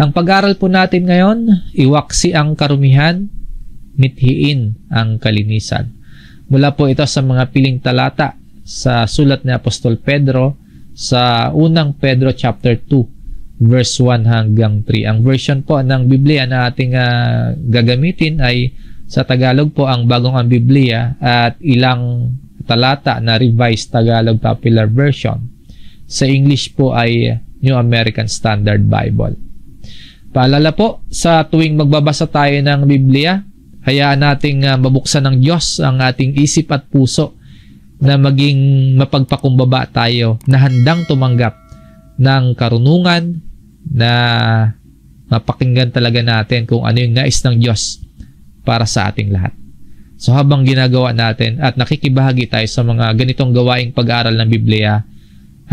Ang pag-aaral po natin ngayon, iwaksi ang karumihan, mithiin ang kalinisan. Mula po ito sa mga piling talata sa sulat ni Apostol Pedro sa unang Pedro chapter 2 verse 1 hanggang 3. Ang version po ng Biblia na ating gagamitin ay sa Tagalog po ang Bagong ang Biblia at ilang talata na Revised Tagalog Popular Version. Sa English po ay New American Standard Bible. Paalala po, sa tuwing magbabasa tayo ng Biblia, hayaan nating mabuksan ng Diyos ang ating isip at puso na maging mapagpakumbaba tayo na handang tumanggap ng karunungan na mapakinggan talaga natin kung ano yung nais ng Diyos para sa ating lahat. So habang ginagawa natin at nakikibahagi tayo sa mga ganitong gawaing pag-aaral ng Biblia,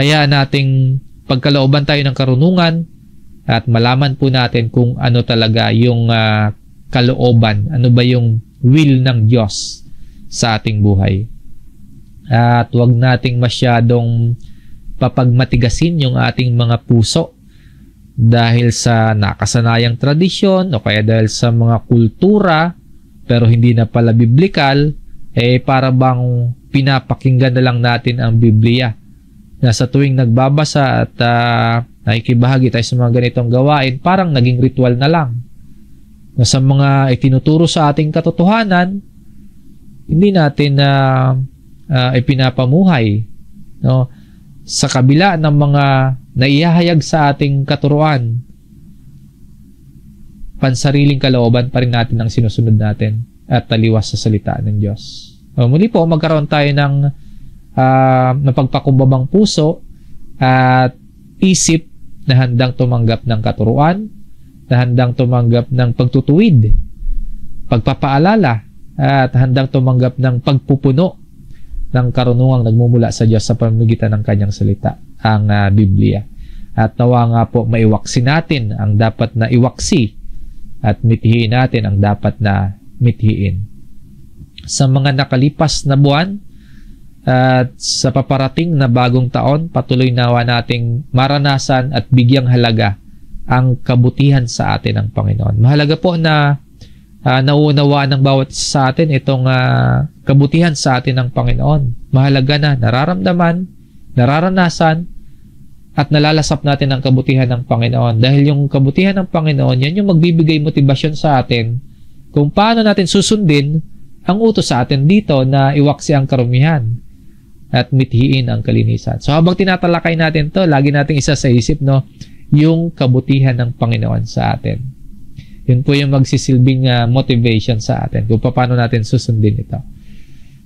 hayaan nating pagkalooban tayo ng karunungan at malaman po natin kung ano talaga yung kalooban, ano ba yung will ng Diyos sa ating buhay. At huwag nating masyadong papagmatigasin yung ating mga puso dahil sa nakasanayang tradisyon o kaya dahil sa mga kultura pero hindi na pala biblikal, para bang pinapakinggan na lang natin ang Biblia na sa tuwing nagbabasa at nakikibahagi tayo sa mga ganitong gawain, parang naging ritual na lang. Na sa mga itinuturo sa ating katotohanan, hindi natin ipinapamuhay. No? Sa kabila ng mga naihahayag sa ating katuruan, pansariling kalooban pa rin natin ang sinusunod natin at taliwas sa salita ng Diyos. Muli po, magkaroon tayo ng napagpakumbabang puso at isip na handang tumanggap ng katuruan, na handang tumanggap ng pagtutuwid, pagpapaalala, at handang tumanggap ng pagpupuno ng karunungang nagmumula sa Diyos sa pamamagitan ng kanyang salita, ang Biblia. At nawa nga po maiwaksi natin ang dapat na iwaksi at mithiin natin ang dapat na mithiin. Sa mga nakalipas na buwan at sa paparating na bagong taon, patuloy nawa nating maranasan at bigyang halaga ang kabutihan sa atin ng Panginoon. Mahalaga po na nauunawaan ng bawat sa atin itong kabutihan sa atin ng Panginoon. Mahalaga na nararamdaman, nararanasan, at nalalasap natin ang kabutihan ng Panginoon. Dahil yung kabutihan ng Panginoon, yan yung magbibigay motibasyon sa atin kung paano natin susundin ang utos sa atin dito na iwaksi ang karumihan at mithiin ang kalinisan. So habang tinatalakay natin to, lagi nating isa sa isip, no, yung kabutihan ng Panginoon sa atin. Yun po yung magsisilbing motivation sa atin kung paano natin susundin ito.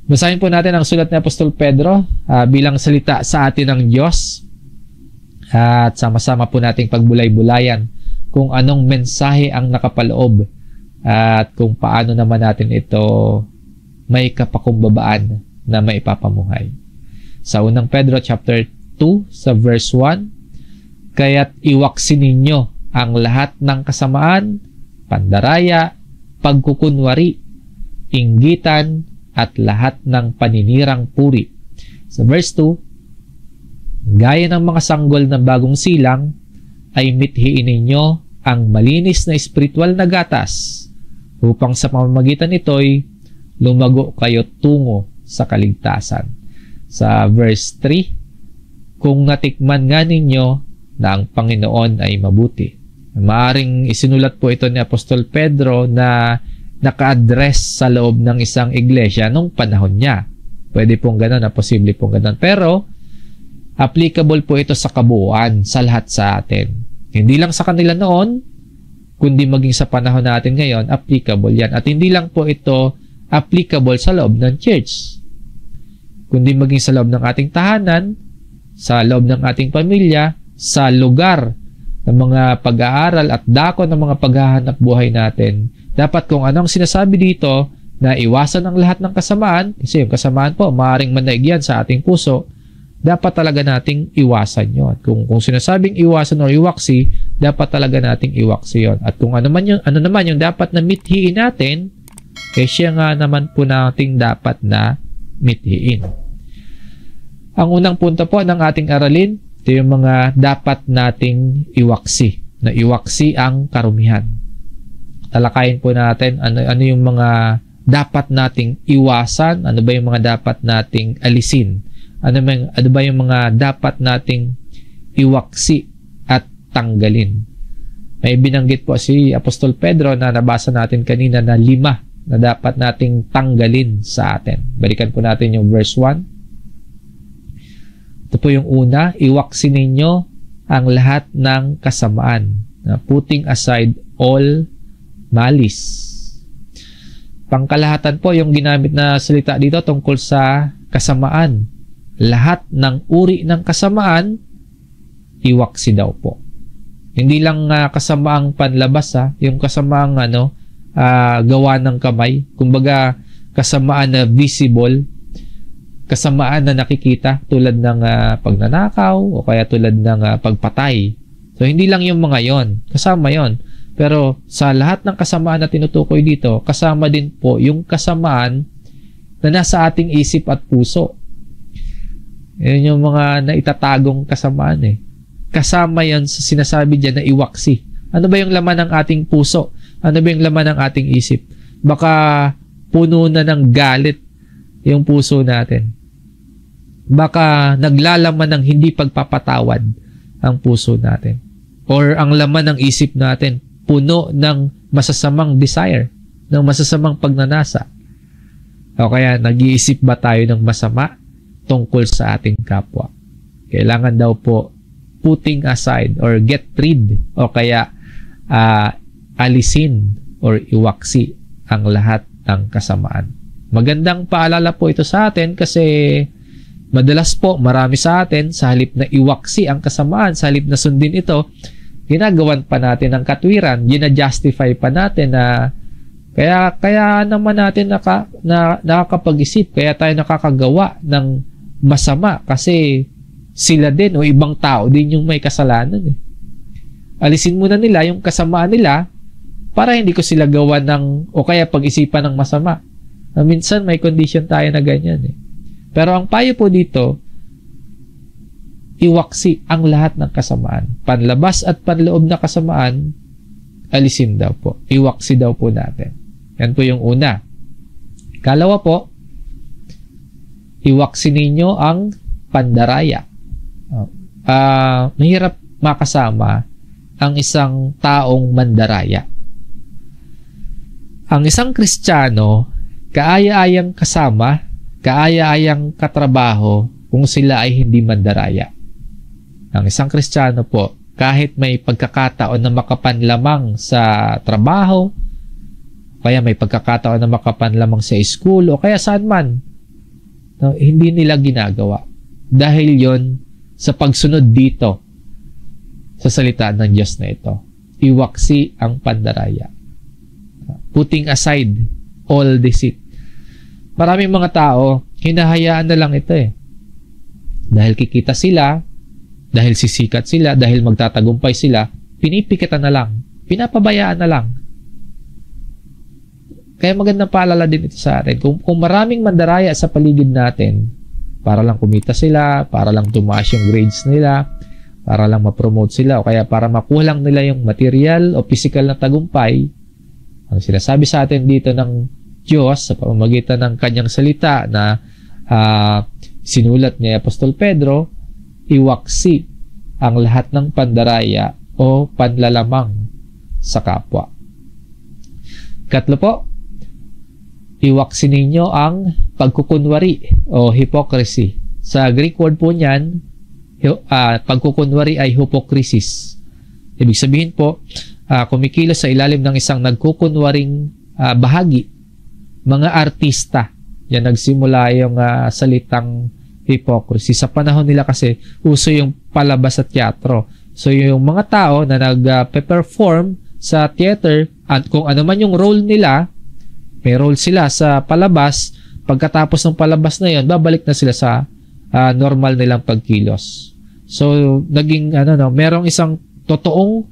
Basahin po natin ang sulat ni Apostol Pedro bilang salita sa atin ng Diyos, at sama-sama po nating pagbulay-bulayan kung anong mensahe ang nakapaloob at kung paano naman natin ito may kapakumbabaan na maipapamuhay. Sa unang Pedro chapter 2 sa verse 1, kaya't iwaksi ninyo ang lahat ng kasamaan, pandaraya, pagkukunwari, inggitan, at lahat ng paninirang puri. Sa verse 2, gaya ng mga sanggol ng bagong silang, ay mithiin ninyo ang malinis na espiritual na gatas, upang sa pamamagitan nito'y lumago kayo tungo sa kaligtasan. Sa verse 3, kung natikman nga ninyo na ang Panginoon ay mabuti. Maaring isinulat po ito ni Apostol Pedro na naka-address sa loob ng isang iglesia nung panahon niya. Pwede pong ganun, posible pong ganun. Pero, applicable po ito sa kabuuan, sa lahat sa atin. Hindi lang sa kanila noon, kundi maging sa panahon natin ngayon, applicable yan. At hindi lang po ito applicable sa loob ng church, kundi maging sa loob ng ating tahanan, sa loob ng ating pamilya, sa lugar ng mga pag-aaral at dako ng mga paghahanap buhay natin. Dapat kung anong sinasabi dito na iwasan ang lahat ng kasamaan, kasi yung kasamaan po, maaaring manaig yan sa ating puso, dapat talaga nating iwasan yon. At kung sinasabing iwasan o iwaksi, dapat talaga nating iwaksi yon. At kung ano naman yung dapat na mithiin natin, siya nga naman po nating dapat na mithiin. Ang unang punto po ng ating aralin, ito yung mga dapat nating iwaksi. na iwaksi ang karumihan. Talakayin po natin ano yung mga dapat nating iwasan, ano ba yung mga dapat nating alisin, ano ba yung mga dapat nating iwaksi at tanggalin. May binanggit po si Apostol Pedro na nabasa natin kanina na 5 na dapat nating tanggalin sa atin. Balikan po natin yung verse 1. Ito po yung una, iwaksi ninyo ang lahat ng kasamaan, putting aside all malice. Pangkalahatan po yung ginamit na salita dito tungkol sa kasamaan. Lahat ng uri ng kasamaan, iwaksi daw po. Hindi lang kasamaang panlabas, yung kasamaang gawa ng kamay. Kumbaga, kasamaan na visible, kasamaan na nakikita tulad ng pagnanakaw o kaya tulad ng pagpatay. So, hindi lang yung mga yon, kasama yon. Pero sa lahat ng kasamaan na tinutukoy dito, kasama din po yung kasamaan na nasa ating isip at puso. Yun yung mga naitatagong kasamaan Kasama yan sa sinasabi dyan na iwaksi. Ano ba yung laman ng ating puso? Ano ba yung laman ng ating isip? Baka puno na ng galit yung puso natin. Baka naglalaman ng hindi pagpapatawad ang puso natin. Or ang laman ng isip natin, puno ng masasamang desire, ng masasamang pagnanasa. O kaya nag-iisip ba tayo ng masama tungkol sa ating kapwa? Kailangan daw po putting aside or get rid o kaya alisin or iwaksi ang lahat ng kasamaan. Magandang paalala po ito sa atin kasi madalas po marami sa atin sa halip na iwaksi ang kasamaan, sa halip na sundin ito, ginagawan pa natin ang katwiran, gina-justify pa natin na kaya naman natin nakakapag-isip, kaya tayo nakakagawa ng masama kasi sila din o ibang tao din yung may kasalanan Alisin muna nila yung kasamaan nila para hindi ko sila gawa ng o kaya pag-isipan ng masama. Minsan may condition tayo na ganyan Pero ang payo po dito, iwaksi ang lahat ng kasamaan. Panlabas at panloob na kasamaan, alisin daw po. Iwaksi daw po natin. Yan po yung una. Kalawa po, iwaksi ninyo ang pandaraya. Mahirap makasama ang isang taong mandaraya. Ang isang Kristiyano, kaaya-ayang kasama, kaaya-ayang katrabaho kung sila ay hindi mandaraya. Ang isang Kristiyano po, kahit may pagkakataon na makapanlamang sa trabaho, kaya may pagkakataon na makapanlamang sa school, o kaya saan man, hindi nila ginagawa. Dahil yon sa pagsunod dito sa salita ng Diyos na ito. Iwaksi ang pandaraya. Putting aside all deceit. Maraming mga tao, hinahayaan na lang ito Dahil kikita sila, dahil sisikat sila, dahil magtatagumpay sila, pinipikitan na lang. Pinapabayaan na lang. Kaya magandang paalala din ito sa atin. Kung maraming mandaraya sa paligid natin, para lang kumita sila, para lang tumaas yung grades nila, para lang ma-promote sila, o kaya para makuha lang nila yung material o physical na tagumpay, ang sinasabi sa atin dito ng Diyos sa pamamagitan ng kanyang salita na sinulat ni Apostol Pedro, iwaksi ang lahat ng pandaraya o panlalamang sa kapwa. Katlo po, iwaksi ninyo ang pagkukunwari o hypocrisy. Sa Greek word po niyan, pagkukunwari ay hypocrisis. Ibig sabihin po, kumikilos sa ilalim ng isang nagkukunwaring bahagi. Mga artista. Yan nagsimula yung salitang hypocrisy. Sa panahon nila kasi, uso yung palabas sa teatro. So yung mga tao na nag-perform sa theater, at kung ano man yung role nila, may role sila sa palabas, pagkatapos ng palabas na yon, babalik na sila sa normal nilang pagkilos. So, naging, merong isang totoong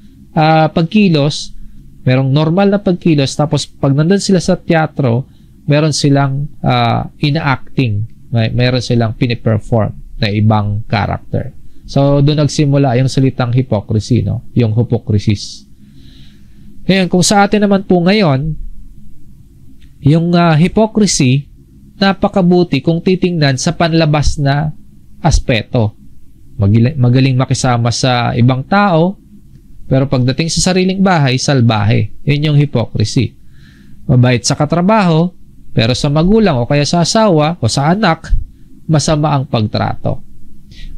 pagkilos, merong normal na pagkilos, tapos pag nandun sila sa teatro, meron silang ina-acting, meron silang piniperform na ibang character. So, doon nagsimula yung salitang hypocrisy, no? Yung hypocrisis. Ngayon, kung sa atin naman po ngayon, yung hypocrisy, napakabuti kung titingnan sa panlabas na aspeto. Magaling makisama sa ibang tao, pero pagdating sa sariling bahay, salbahe. Yun yung hypocrisy. Mabait sa katrabaho, pero sa magulang o kaya sa asawa o sa anak, masama ang pagtrato.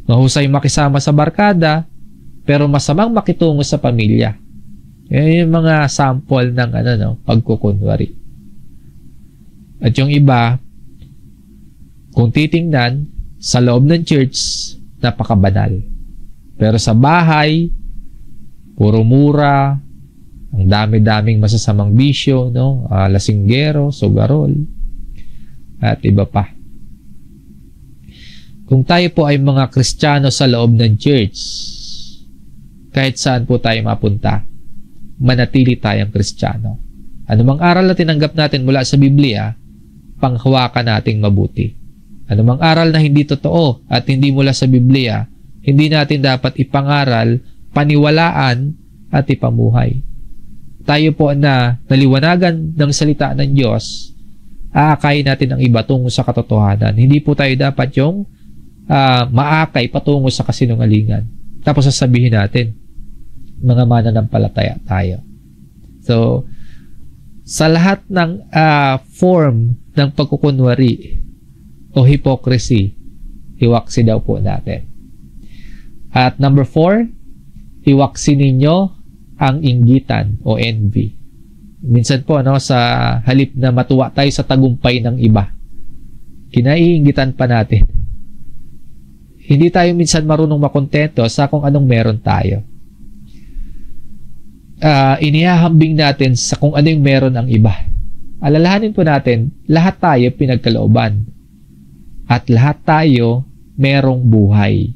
Mahusay makisama sa barkada, pero masamang makitungo sa pamilya. Yan yung mga sample ng pagkukunwari. At yung iba, kung titingnan, sa loob ng church, napakabanal. Pero sa bahay, puro mura, ang dami-daming masasamang bisyo, no? Lasinggero, sugarol, at iba pa. Kung tayo po ay mga Kristiyano sa loob ng church, kahit saan po tayo mapunta, manatili tayong Kristiyano. Anumang aral na tinanggap natin mula sa Biblia, panghawakan nating mabuti. Anumang aral na hindi totoo at hindi mula sa Biblia, hindi natin dapat ipangaral, paniwalaan at ipamuhay. Tayo po na naliwanagan ng salita ng Diyos, aakayin natin ang iba tungo sa katotohanan. Hindi po tayo dapat yung maakay patungo sa kasinungalingan. Tapos sasabihin natin, mga mananampalataya tayo. So, sa lahat ng form ng pagkukunwari o hypocrisy, iwaksi daw po natin. At number 4, iwaksi ninyo ang inggitan o envy. Minsan po, sa halip na matuwa tayo sa tagumpay ng iba, kinaiinggitan pa natin. Hindi tayo minsan marunong makontento sa kung anong meron tayo. Inihahambing natin sa kung ano yung meron ang iba. Alalahanin po natin, lahat tayo pinagkalooban. At lahat tayo merong buhay.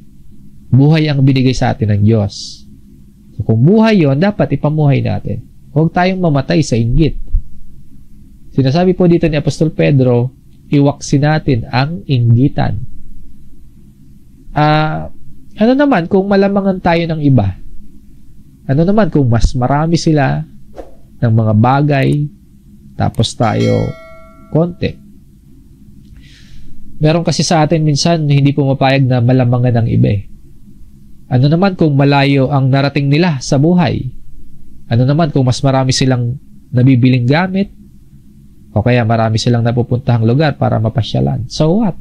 Buhay ang binigay sa atin ng Diyos. So, kung buhay yon, dapat ipamuhay natin. Huwag tayong mamatay sa inggit. Sinasabi po dito ni Apostol Pedro, iwaksi natin ang inggitan. Ano naman kung malamangan tayo ng iba? Ano naman kung mas marami sila ng mga bagay, tapos tayo konti? Meron kasi sa atin minsan hindi pumapayag na malamangan ng iba. Ano naman kung malayo ang narating nila sa buhay? Ano naman kung mas marami silang nabibiling gamit? O kaya marami silang napupuntahang lugar para mapasyalan? So what?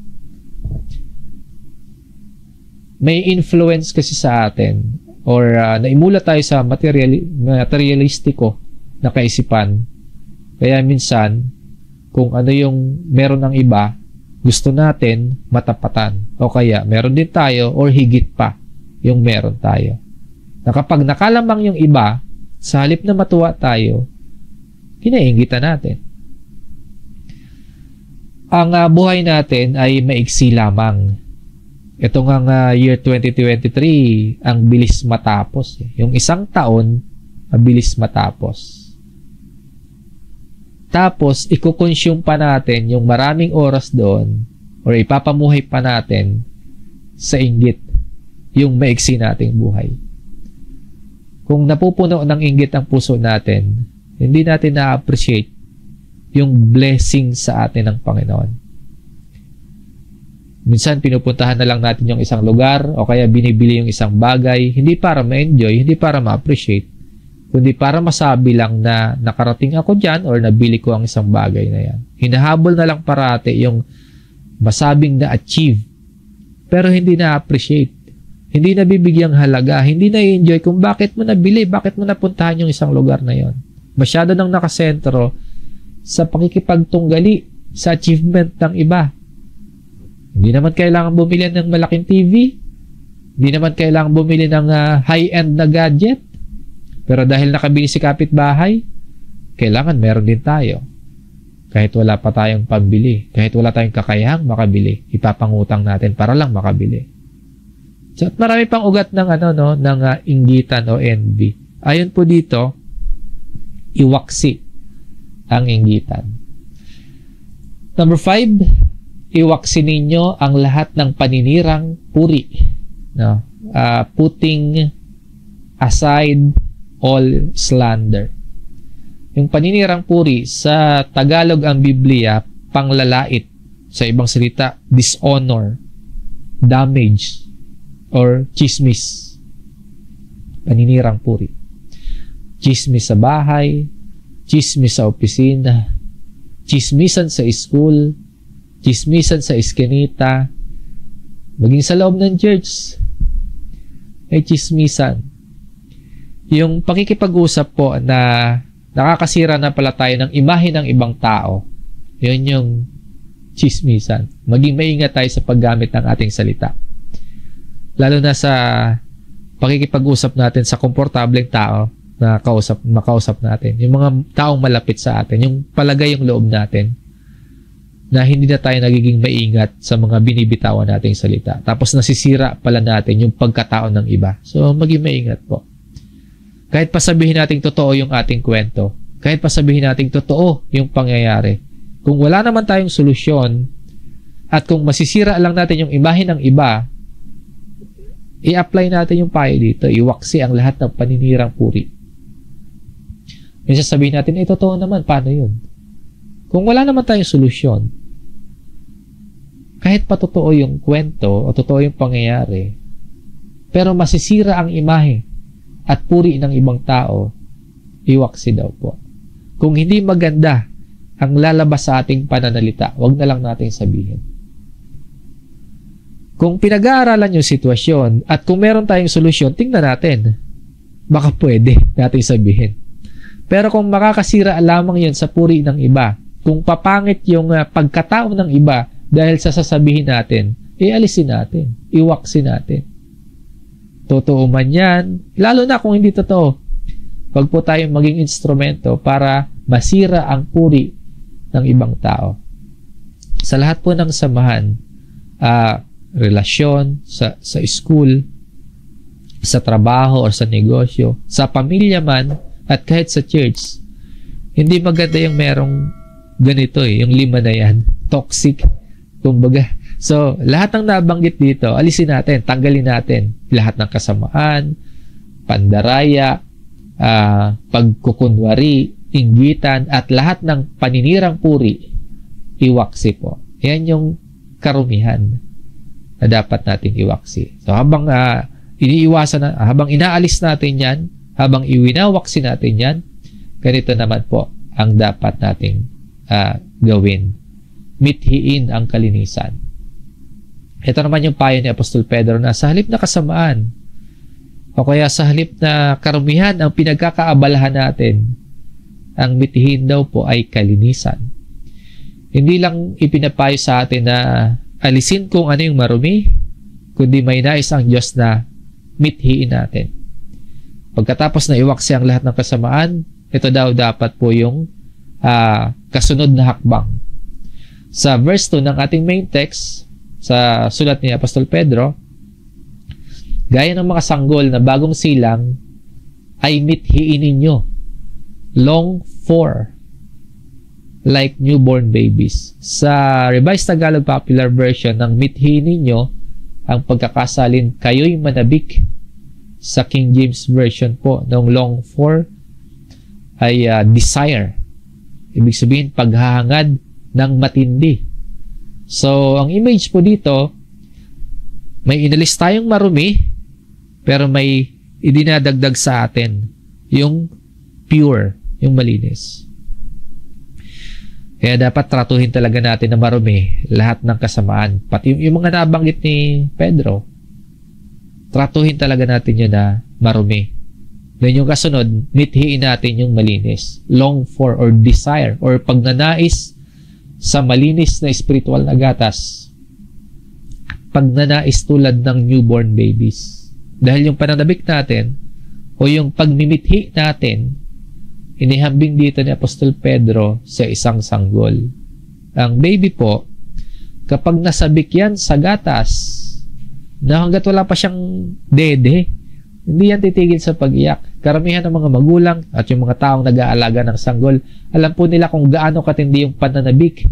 May influence kasi sa atin or naimula tayo sa materialistiko na kaisipan. Kaya minsan, kung ano yung meron ng iba, gusto natin matapatan. O kaya meron din tayo or higit pa yung meron tayo. Na kapag nakalamang yung iba, sa halip na matuwa tayo, kinainggitan natin. Ang buhay natin ay maiksi lamang. Ito nga year 2023, ang bilis matapos. Yung isang taon, mabilis matapos. Tapos, ikukonsume pa natin yung maraming oras doon or ipapamuhay pa natin sa inggit yung maiksi nating buhay. Kung napupuno ng inggit ang puso natin, hindi natin na-appreciate yung blessing sa atin ng Panginoon. Minsan, pinupuntahan na lang natin yung isang lugar o kaya binibili yung isang bagay, hindi para ma-enjoy, hindi para ma-appreciate, kundi para masabi lang na nakarating ako dyan or nabili ko ang isang bagay na yan. Hinahabol na lang parati yung masabing na-achieve, pero hindi na-appreciate. Hindi nabibigyang halaga, hindi na-enjoy kung bakit mo nabili, bakit mo napuntahan yung isang lugar na yon. Masyado nang nakasentro sa pakikipagtunggali sa achievement ng iba. Hindi naman kailangan bumili ng malaking TV. Hindi naman kailangan bumili ng high-end na gadget. Pero dahil nakabili si kapitbahay, kailangan meron din tayo. Kahit wala pa tayong pambili, kahit wala tayong kakayahang makabili, ipapangutang natin para lang makabili. So, at marami pang ugat ng ng inggitan o envy. Ayon po dito, iwaksi ang inggitan. Number 5, iwaksi ninyo ang lahat ng paninirang puri No? Putting aside all slander. Yung paninirang puri, sa Tagalog ang Biblia, panglalait. Sa ibang salita, dishonor, damage, or chismis. Paninirang puri. Chismis sa bahay, chismis sa opisina, chismisan sa school, chismisan sa iskinita, maging sa loob ng church, ay chismisan. Yung pakikipag-usap po na nakakasira na pala tayo ng imahe ng ibang tao, yun yung chismisan. Maging maingat tayo sa paggamit ng ating salita. Lalo na sa pakikipag-usap natin sa komportableng tao na makausap natin. Yung mga taong malapit sa atin, yung palagay yung loob natin, na hindi na tayo nagiging maingat sa mga binibitawan nating salita. Tapos nasisira pala natin yung pagkatao ng iba. So, maging maingat po. Kahit pa sabihin nating totoo yung ating kwento, kahit pa sabihin nating totoo yung pangyayari, kung wala naman tayong solusyon, at kung masisira lang natin yung imahe ng iba, i-apply natin yung payo dito. Iwaksi ang lahat ng paninirang puri. Yung sasabihin natin, totoo naman, paano yun? Kung wala naman tayong solusyon, kahit pa totoo yung kwento o totoo yung pangyayari, pero masisira ang imahe at puri ng ibang tao, iwaksi daw po. Kung hindi maganda ang lalabas sa ating pananalita, wag na lang nating sabihin. Kung pinag-aaralan yung sitwasyon at kung meron tayong solusyon, tingnan natin. Baka pwede nating sabihin. Pero kung makakasira lamang yun sa puri ng iba, kung papangit yung pagkatao ng iba dahil sa sasabihin natin, alisin natin, iwaksi natin. Totoo man yan, lalo na kung hindi totoo. Wag po tayong maging instrumento para masira ang puri ng ibang tao. Sa lahat po ng samahan, relasyon, sa school, sa trabaho o sa negosyo, sa pamilya man, at kahit sa church, hindi maganda yung merong ganito yung 5 na yan. Toxic. Kumbaga. So, lahat ng nabanggit dito, alisin natin, tanggalin natin. Lahat ng kasamaan, pandaraya, pagkukunwari, inggitan, at lahat ng paninirang puri, iwaksi po. Yan yung karumihan na dapat natin iwaksi. So, habang habang inaalis natin yan, habang iwinawaksi natin yan, ganito naman po ang dapat nating gawin. Mithiin ang kalinisan. Ito naman yung payo ni Apostol Pedro na sa halip na kasamaan o kaya sa halip na karumihan ang pinagkakaabalahan natin, ang mithiin daw po ay kalinisan. Hindi lang ipinapayo sa atin na alisin kung ano yung marumi, kundi may nais ang Diyos na mithiin natin. Pagkatapos na iwaksi ang lahat ng kasamaan, ito daw dapat po yung kasunod na hakbang. Sa verse 2 ng ating main text, sa sulat ni Apostol Pedro, gaya ng mga sanggol na bagong silang, ay mithiin ninyo, long for, like newborn babies. Sa Revised Tagalog Popular Version ng mithiin ninyo, ang pagkakasalin, kayo'y manabik. Sa King James Version po, ng long for ay desire. Ibig sabihin, paghahangad ng matindi. So, ang image po dito, may inalis tayong marumi, pero may idinadagdag sa atin yung pure, yung malinis. Kaya dapat tratuhin talaga natin na marumi lahat ng kasamaan. Pati yung mga nabanggit ni Pedro, tratuhin talaga natin yun na marumi. Then yung kasunod, mithiin natin yung malinis. Long for or desire or pagnanais sa malinis na spiritual na gatas. Pagnanais tulad ng newborn babies. Dahil yung pananabik natin o yung pagmimithi natin, inihambing dito ni Apostol Pedro sa isang sanggol. Ang baby po, kapag nasabik yan sa gatas, na hanggat wala pa siyang dede, hindi yan titigil sa pag-iyak. Karamihan ng mga magulang at yung mga taong nag-aalaga ng sanggol, alam po nila kung gaano katindi yung pananabik.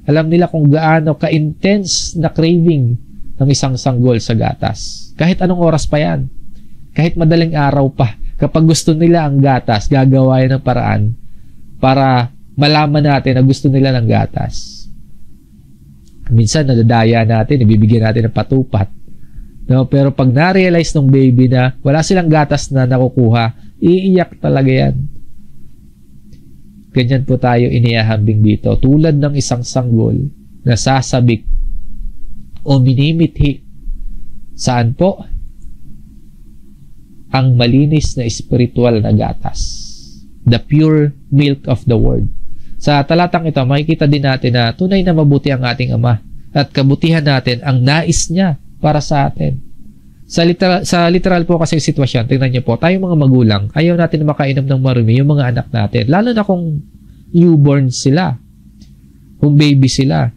Alam nila kung gaano ka-intense na craving ng isang sanggol sa gatas. Kahit anong oras pa yan. Kahit madaling araw pa. Kapag gusto nila ang gatas, gagawa yan ng paraan para malaman natin na gusto nila ng gatas. Minsan, nadadaya natin, ibibigyan natin ng patupat. No? Pero pag na-realize ng baby na wala silang gatas na nakukuha, iiyak talaga yan. Ganyan po tayo inihahambing dito. Tulad ng isang sanggol na sasabik o minimithi. Saan po? Ang malinis na spiritual na gatas. The pure milk of the word. Sa talatang ito, makikita din natin na tunay na mabuti ang ating Ama at kabutihan natin ang nais niya para sa atin. Sa literal po kasi sitwasyon, tingnan niyo po, tayong mga magulang, ayaw natin makainom ng marumi yung mga anak natin. Lalo na kung newborn sila, kung baby sila.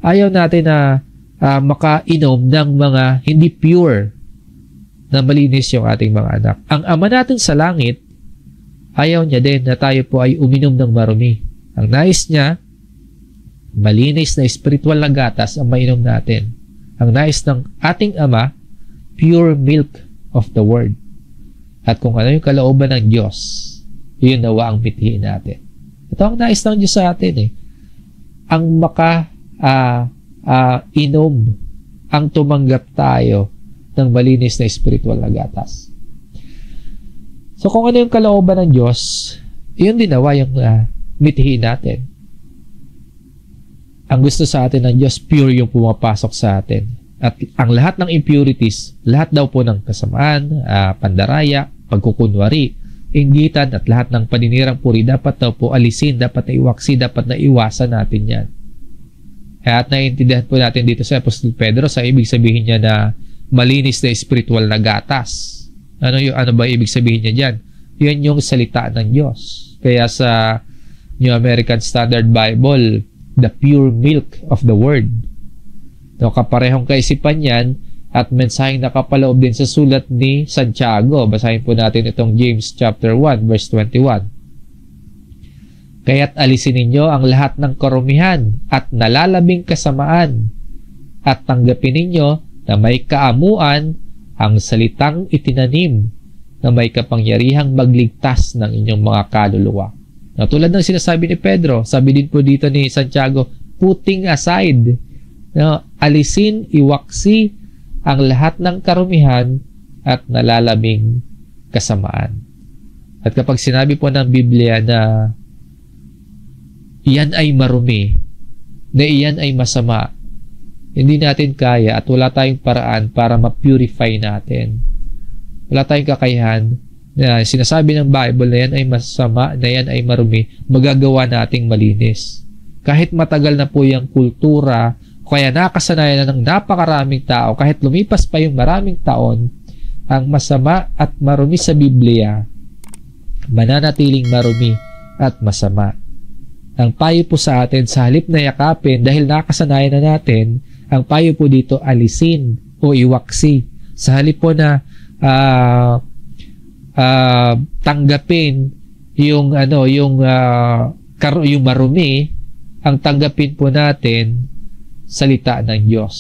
Ayaw natin na makainom ng mga hindi pure na malinis yung ating mga anak. Ang Ama natin sa langit, ayaw niya din na tayo po ay uminom ng marumi. Ang nais niya, malinis na spiritual na gatas ang mainom natin. Ang nais ng ating Ama, pure milk of the word. At kung ano yung kalooban ng Diyos, yun nawa ang mithiin natin. Ito ang nais ng Diyos sa atin Ang inom, ang tumanggap tayo ng malinis na spiritual na gatas. So kung ano yung kalooban ng Diyos, yun din nawa yung mithiin natin. Ang gusto sa atin ng Diyos, pure yung pumapasok sa atin. At ang lahat ng impurities, lahat daw po ng kasamaan, pandaraya, pagkukunwari, inggitan at lahat ng paninirang puri dapat daw po alisin, dapat na iwaksi, dapat na iwasan natin yan. At naiintindihan po natin dito sa Apostol Pedro sa ibig sabihin niya na malinis na spiritual na gatas. Ano ba ibig sabihin niya dyan? Yan yung salita ng Diyos. Kaya sa New American Standard Bible, the pure milk of the word. No, kaparehong kaisipan yan at mensaheng nakapaloob din sa sulat ni Santiago. Basahin po natin itong James chapter 1 verse 21. Kaya't alisin ninyo ang lahat ng karumihan at nalalabing kasamaan at tanggapin ninyo na may kaamuan ang salitang itinanim na may kapangyarihang magligtas ng inyong mga kaluluwa. Na tulad ng sinasabi ni Pedro, sabi din po dito ni Santiago, putting aside, alisin, iwaksi ang lahat ng karumihan at nalalabing kasamaan. At kapag sinabi po ng Biblia na iyan ay marumi, na iyan ay masama, hindi natin kaya at wala tayong paraan para ma-purify natin. Wala tayong kakayahan na sinasabi ng Bible na yan ay masama, na yan ay marumi, magagawa nating malinis. Kahit matagal na po yung kultura, kaya nakasanayan na ng napakaraming tao, kahit lumipas pa yung maraming taon, ang masama at marumi sa Biblia, mananatiling marumi at masama. Ang payo po sa atin, sa halip na yakapin, dahil nakasanayan na natin, ang payo po dito, alisin o iwaksi. Sa halip po na tanggapin yung marumi, ang tanggapin po natin salita ng Diyos.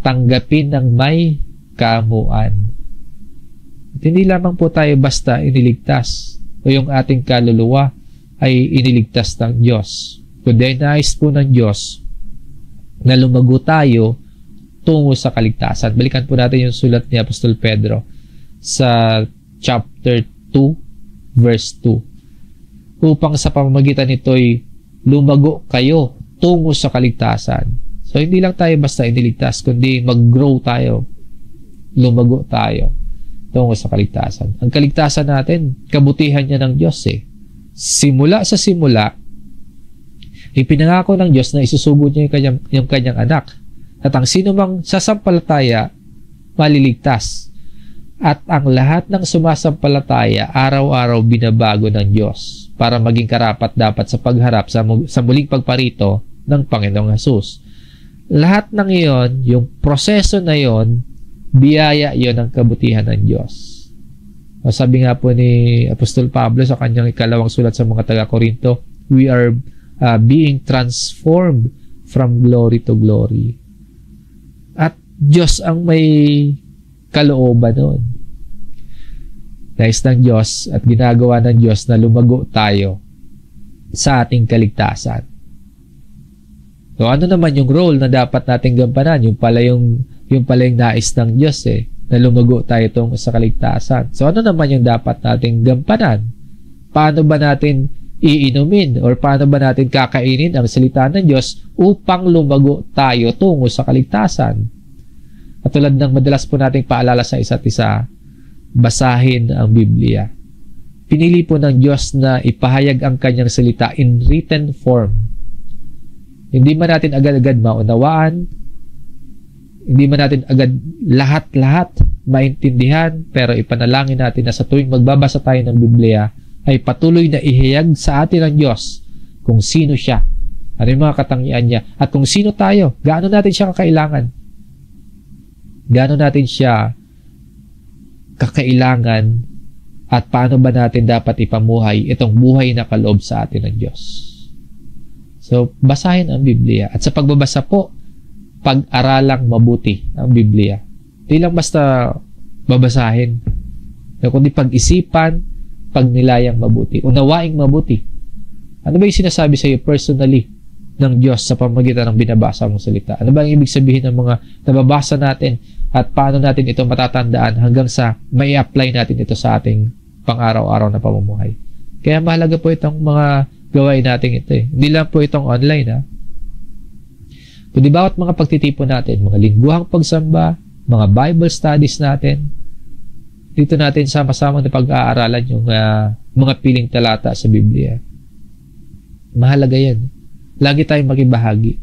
Tanggapin ng may kaamuan. At hindi lamang po tayo basta iniligtas o yung ating kaluluwa ay iniligtas ng Diyos. Kundi nais po ng Diyos na lumago tayo tungo sa kaligtasan. Balikan po natin yung sulat ni Apostol Pedro sa chapter 2 verse 2. Upang sa pamamagitan nito'y lumago kayo tungo sa kaligtasan. So, hindi lang tayo basta iniligtas, kundi mag-grow tayo. Lumago tayo tungo sa kaligtasan. Ang kaligtasan natin, kabutihan niya ng Diyos Simula sa simula, ipinangako ng Diyos na isusugod niya yung kanyang anak. At ang sino mang sasampalataya, maliligtas. At ang lahat ng sumasampalataya, araw-araw binabago ng Diyos para maging karapat dapat sa pagharap sa muling pagparito ng Panginoong Hesus. Lahat ng iyon, yung proseso na iyon, biyaya iyon ng kabutihan ng Diyos. Sabi nga po ni Apostol Pablo sa kanyang ikalawang sulat sa mga taga-Korinto, we are being transformed from glory to glory. At Diyos ang may kalooban nun. Nais ng Diyos at ginagawa ng Diyos na lumago tayo sa ating kaligtasan. So ano naman yung role na dapat nating gampanan? Yung pala yung nais ng Diyos na lumago tayo tungo sa kaligtasan. So ano naman yung dapat nating gampanan? Paano ba natin iinumin or paano ba natin kakainin ang salita ng Diyos upang lumago tayo tungo sa kaligtasan? At tulad ng madalas po nating paalala sa isa't isa, basahin ang Biblia. Pinili po ng Diyos na ipahayag ang kanyang salita in written form. Hindi man natin agad-agad maunawaan, hindi man natin agad lahat-lahat maintindihan, pero ipanalangin natin na sa tuwing magbabasa tayo ng Biblia, ay patuloy na ihayag sa atin ng Diyos kung sino siya, ano yung mga katangian niya, at kung sino tayo, gaano natin siya kakailangan. Gaano natin siya kakailangan at paano ba natin dapat ipamuhay itong buhay na kaloob sa atin ng Diyos. So, basahin ang Biblia. At sa pagbabasa po, pag-aralang mabuti ang Biblia. Di lang basta babasahin, kundi pag-isipan, pagnilayang mabuti, unawaing mabuti. Ano ba yung sinasabi sa iyo personally ng Diyos sa pamamagitan ng binabasa mong salita? Ano ba ang ibig sabihin ng mga nababasa natin at paano natin ito matatandaan hanggang sa may apply natin ito sa ating pang-araw-araw na pamumuhay? Kaya mahalaga po itong mga gawain natin ito. Hindi lang po itong online kundi bawat mga pagtitipon natin, mga lingguhang pagsamba, mga Bible studies natin, dito natin sama-sama na pag-aaralan yung mga piling talata sa Biblia. Mahalaga yan. Lagi tayong makibahagi.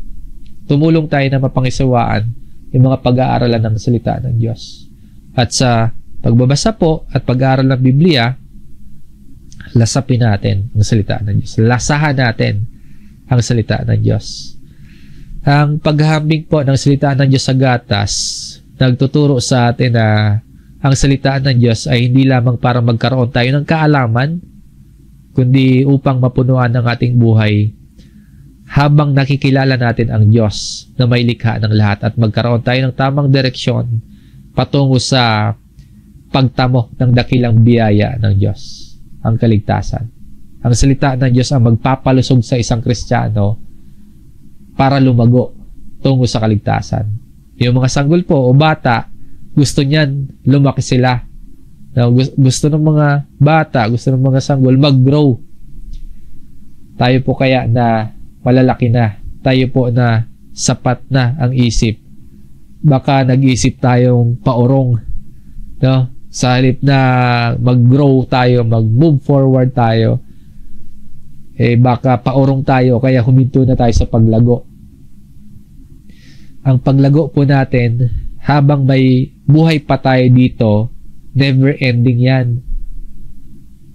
Tumulong tayo na mapangisawaan yung mga pag-aaralan ng salita ng Diyos. At sa pagbabasa po at pag-aaral ng Biblia, lasapin natin ang salita ng Diyos. Lasahan natin ang salita ng Diyos. Ang paghahambing po ng salita ng Diyos sa gatas, nagtuturo sa atin na ang salita ng Diyos ay hindi lamang para magkaroon tayo ng kaalaman, kundi upang mapunuan ang ating buhay habang nakikilala natin ang Diyos na may likha ng lahat at magkaroon tayo ng tamang direksyon patungo sa pagtamo ng dakilang biyaya ng Diyos, ang kaligtasan. Ang salita ng Diyos ang magpapalusog sa isang Kristiyano para lumago tungo sa kaligtasan. Yung mga sanggol po o bata, gusto niyan lumaki sila. Gusto ng mga bata, gusto ng mga sanggol mag-grow. Tayo po kaya na malalaki na, tayo po na sapat na ang isip. Baka nag-isip tayong paurong, no? Sa halip na mag-grow tayo, mag-move forward tayo, baka paurong tayo kaya huminto na tayo sa paglago. Ang paglago po natin habang may buhay pa tayo dito, never ending yan.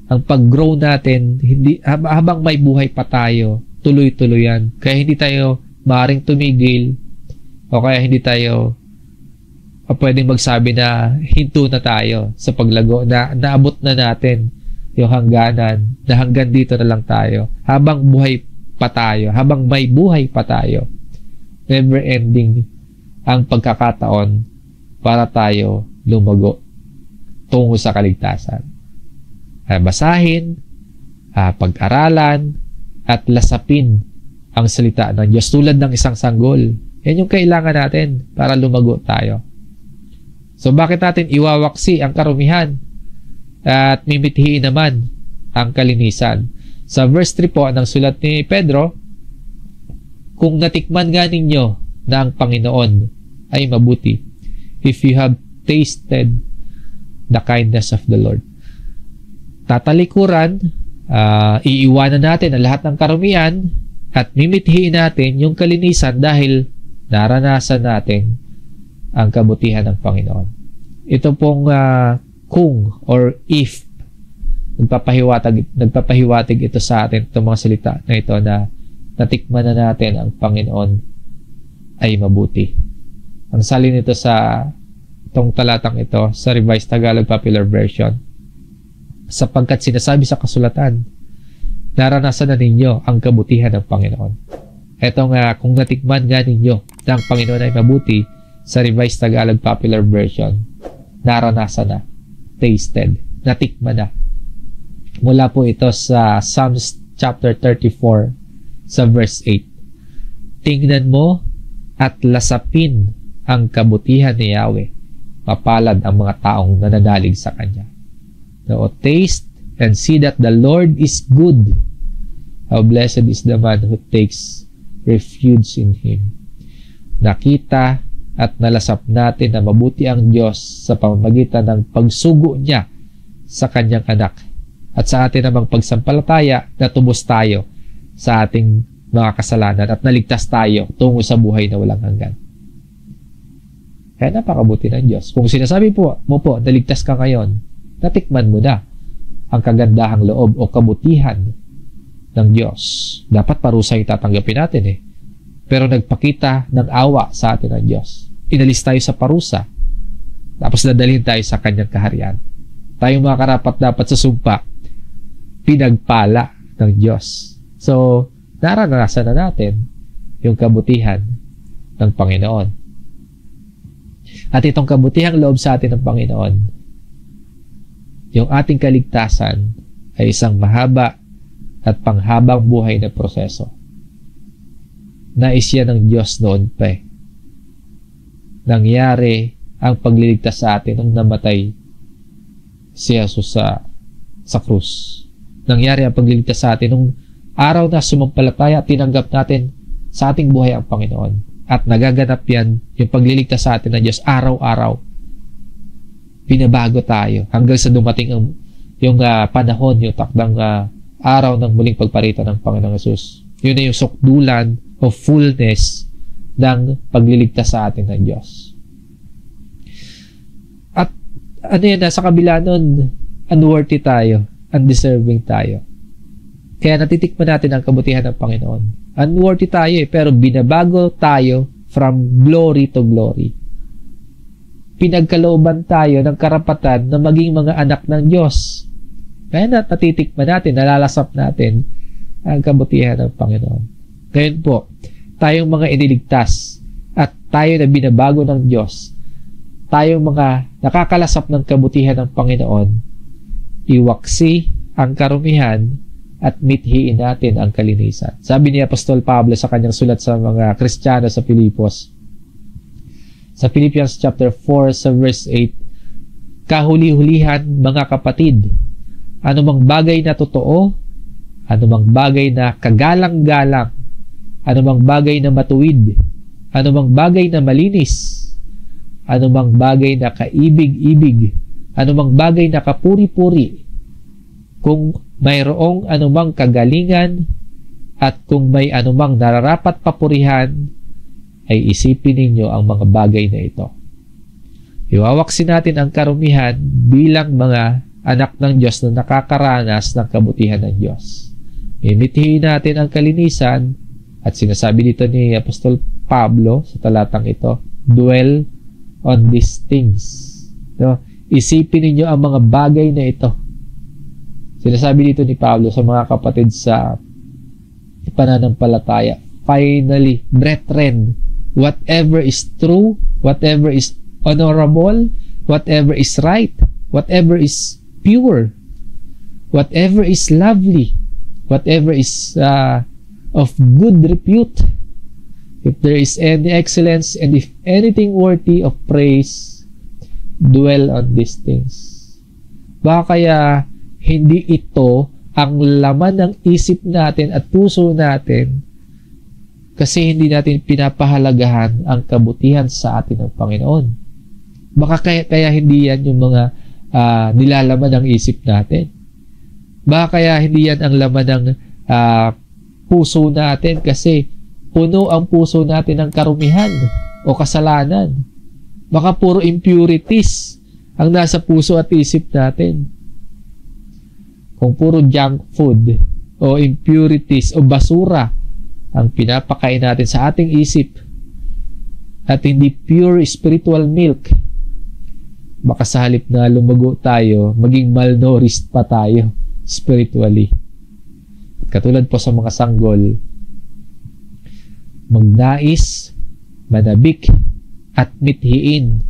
Ang pag-grow natin, habang may buhay pa tayo, tuloy-tuloy yan. Kaya hindi tayo maaaring tumigil o kaya hindi tayo pwedeng magsabi na hinto na tayo sa paglago, na naabot na natin yung hangganan, na hanggang dito na lang tayo. Habang buhay pa tayo, habang may buhay pa tayo, never ending ang pagkakataon para tayo lumago tungo sa kaligtasan. Basahin, pag-aralan, at lasapin ang salita ng Diyos tulad ng isang sanggol. Yan yung kailangan natin para lumago tayo. So bakit natin iwawaksi ang karumihan at mimithiin naman ang kalinisan? Sa verse 3 po ng sulat ni Pedro, kung natikman nga ninyo na ang Panginoon ay mabuti, if you have tasted the kindness of the Lord. Tatalikuran, iiwanan natin ang lahat ng karumihan at mimithiin natin yung kalinisan dahil naranasan natin ang kabutihan ng Panginoon. Ito pong kung or if, nagpapahiwatig ito sa atin, itong mga salita na ito na natikman na natin ang Panginoon ay mabuti. Ang salin nito sa itong talatang ito sa Revised Tagalog Popular Version, sapagkat sinasabi sa kasulatan, naranasan na ninyo ang kabutihan ng Panginoon. Etong kung natikman nga ninyo na ang Panginoon ay mabuti, Sa Revised Tagalog Popular Version, naranasan na, tasted, natikman na. Mula po ito sa Psalms chapter 34 sa verse 8. Tingnan mo at lasapin ang kabutihan ni Yahweh. Mapalad ang mga taong nananalig sa Kanya. No, taste and see that the Lord is good. How blessed is the man who takes refuge in Him. Nakita at nalasap natin na mabuti ang Diyos sa pamamagitan ng pagsugo niya sa Kanyang anak. At sa atin namang pagsampalataya, natubos tayo sa ating mga kasalanan at naligtas tayo tungo sa buhay na walang hanggan. Kaya napakabuti ng Diyos. Kung sinasabi mo po, naligtas ka ngayon, natikman mo na ang kagandahang loob o kabutihan ng Diyos. Dapat parusa yung tatanggapin natin eh. Pero nagpakita ng awa sa atin ng Diyos. Inalis tayo sa parusa. Tapos dadalhin tayo sa Kanyang kaharian. Tayong mga karapat dapat sa sumpa, pinagpala ng Diyos. So, naranasan na natin yung kabutihan ng Panginoon. At itong kabutihang loob sa atin ng Panginoon, yung ating kaligtasan ay isang mahaba at panghabang buhay na proseso. Nais yan ng Diyos noon pa eh. Nangyari ang pagliligtas sa atin nung namatay si Jesus sa krus. Nangyari ang pagliligtas sa atin nung araw na sumampalataya at tinanggap natin sa ating buhay ang Panginoon. At nagaganap yan, yung pagliligtas sa atin ng Diyos, araw-araw. Binabago tayo hanggang sa dumating yung panahon, yung takdang araw ng muling pagparito ng Panginoong Hesus. Yun na yung sukdulan o fullness ng pagliligtas sa atin ng Diyos. At ano yan, sa kabila nun, unworthy tayo, undeserving tayo. Kaya natitikman natin ang kabutihan ng Panginoon. Unworthy tayo pero binabago tayo from glory to glory. Pinagkalooban tayo ng karapatan na maging mga anak ng Diyos. Kaya natitikman natin, nalalasap natin ang kabutihan ng Panginoon. Ngayon po, tayong mga iniligtas at tayo na binabago ng Diyos, tayong mga nakakalasap ng kabutihan ng Panginoon, iwaksi ang karumihan at mithiin natin ang kalinisan. Sabi ni Apostol Pablo sa kanyang sulat sa mga Kristiyano sa Filipos, sa Philippians chapter 4 sa verse 8, kahuli-hulihan mga kapatid, anumang bagay na totoo, anumang bagay na kagalang-galang, anumang bagay na matuwid, anumang bagay na malinis, anumang bagay na kaibig-ibig, anumang bagay na kapuri-puri, kung mayroong anumang kagalingan at kung may anumang nararapat papurihan, ay isipin ninyo ang mga bagay na ito. Iwawaksin natin ang karumihan bilang mga anak ng Diyos na nakakaranas ng kabutihan ng Diyos. Imithiin natin ang kalinisan at sinasabi dito ni Apostol Pablo sa talatang ito, dwell on these things. No? Isipin ninyo ang mga bagay na ito. Sinasabi dito ni Pablo sa mga kapatid sa pananampalataya, finally, brethren, whatever is true, whatever is honorable, whatever is right, whatever is pure, whatever is lovely, whatever is of good repute, if there is any excellence and if anything worthy of praise, dwell on these things. Baka kaya hindi ito ang laman ng isip natin at puso natin kasi hindi natin pinapahalagahan ang kabutihan sa atin ng Panginoon. Baka kaya hindi yan yung mga nilalaman ng isip natin. Baka kaya hindi yan ang laman ng puso natin kasi puno ang puso natin ng karumihan o kasalanan. Baka puro impurities ang nasa puso at isip natin. Kung puro junk food o impurities o basura ang pinapakain natin sa ating isip at hindi pure spiritual milk, baka sa halip na lumago tayo, maging malnourished pa tayo spiritually. At katulad po sa mga sanggol, magnais, manabik, at mithiin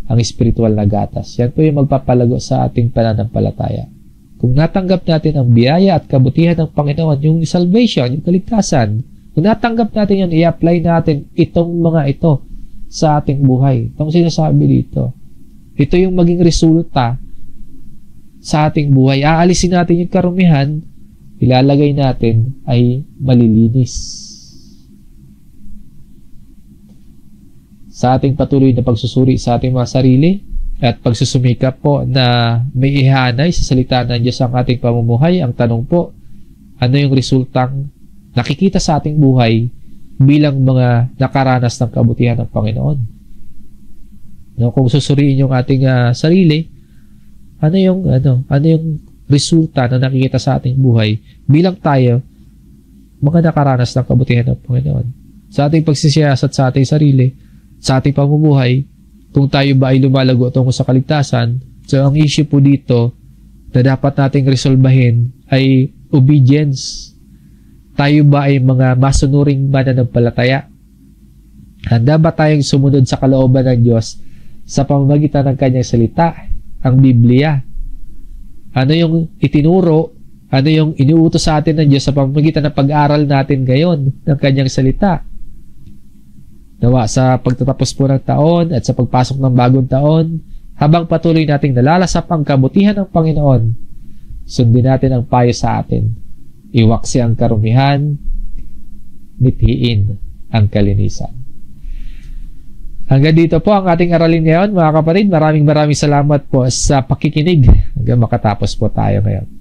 ang spiritual na gatas. Yan po yung magpapalago sa ating pananampalataya. Kung natanggap natin ang biyaya at kabutihan ng Panginoon, yung salvation, yung kaligtasan, kung natanggap natin yan, i-apply natin itong mga ito sa ating buhay. Itong sinasabi dito. Ito yung maging resulta sa ating buhay. Aalisin natin yung karumihan, ilalagay natin ay malilinis. Sa ating patuloy na pagsusuri sa ating mga sarili at pagsusumikap po na may ihanay sa salita ng Diyos ang ating pamumuhay, ang tanong po, ano yung resultang nakikita sa ating buhay bilang mga nakaranas ng kabutihan ng Panginoon? No, kung susuriin yung ating sarili, ano yung resulta na nakikita sa ating buhay bilang tayo mga nakaranas ng kabutihan ng Panginoon? Sa ating pagsisiyasat sa ating sarili, sa ating pamumuhay, kung tayo ba ay lumalago tungo sa kaligtasan, so ang issue po dito na dapat nating resolbahin ay obedience. Tayo ba ay mga masunuring mananampalataya? Handa ba tayong sumunod sa kalooban ng Diyos sa pamamagitan ng kanyang salita, ang Biblia? Ano yung itinuro, ano yung iniutos sa atin ng Diyos sa pamamagitan ng pag-aral natin ngayon ng kanyang salita? Nawa sa pagtatapos po ng taon at sa pagpasok ng bagong taon, habang patuloy nating nalalasap ang kabutihan ng Panginoon, sundin natin ang payo sa atin. Iwaksi ang karumihan, mithiin ang kalinisan. Hanggang dito po ang ating aralin ngayon, mga kapatid. Maraming salamat po sa pakikinig hanggang makatapos po tayo ngayon.